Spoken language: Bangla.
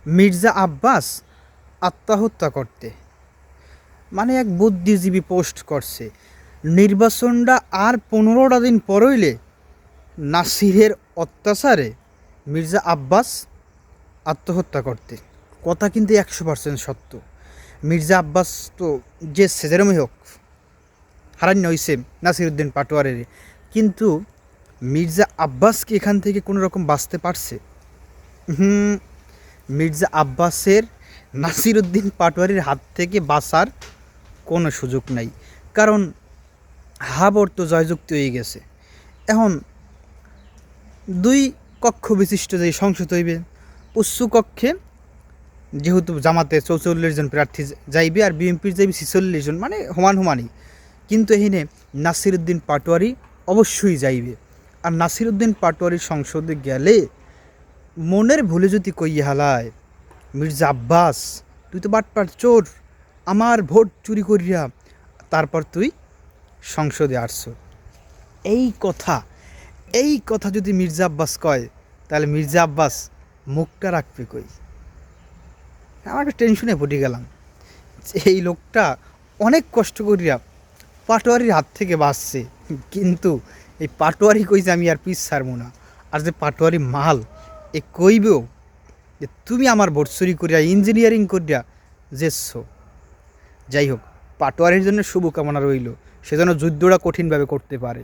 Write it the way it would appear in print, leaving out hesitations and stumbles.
মির্জা আব্বাস আত্মহত্যা করতে, মানে এক বুদ্ধিজীবী পোস্ট করছে নির্বাচনটা আর 15টা দিন পর হইলে নাসিরের অত্যাচারে মির্জা আব্বাস আত্মহত্যা করতে। কথা কিন্তু 100% সত্য। মির্জা আব্বাস তো যে সেজেরমই হোক হারান্য হয়েছে নাসিরুদ্দিন পাটোয়ারির, কিন্তু মির্জা আব্বাস কি এখান থেকে কোনো রকম বাঁচতে পারছে? মির্জা আব্বাসের নাসিরুদ্দিন পাটোয়ারির হাত থেকে বাঁচার কোনো সুযোগ নাই, কারণ হাবর তো জয়যুক্তি হয়ে গেছে। এখন 2 কক্ষ বিশিষ্ট যে সংসদ হইবে, উচ্চ কক্ষে যেহেতু জামাতে 44 জন প্রার্থী যাইবে আর বিএনপির যাইবে 46 জন, মানে সমানই। কিন্তু এখানে নাসিরুদ্দিন পাটোয়ারি অবশ্যই যাইবে। আর নাসিরুদ্দিন পাটোয়ারি সংসদে গেলে মনের ভুলে যদি কইয়া হালায় মির্জা আব্বাস তুই তো বাটপার চোর, আমার ভোট চুরি করিয়া তারপর তুই সংসদে আসছো, এই কথা যদি মির্জা আব্বাস কয়, তাহলে মির্জা আব্বাস মুখটা রাখবে কই? আমার একটা টেনশনে পড়ে গেলাম। এই লোকটা অনেক কষ্ট করিয়া পাটোয়ারির হাত থেকে বাঁচছে, কিন্তু এই পাটোয়ারি কইছে আমি আর পিস ছাড়বো না। আর যে পাটোয়ারি মাল এ কইবেও যে তুমি আমার ভোট চুরি করিয়া ইঞ্জিনিয়ারিং করিয়া যেচ্ছ। যাই হোক, পাটোয়ারির জন্য শুভকামনা রইল, সেজন্য যুদ্ধটা কঠিনভাবে করতে পারে।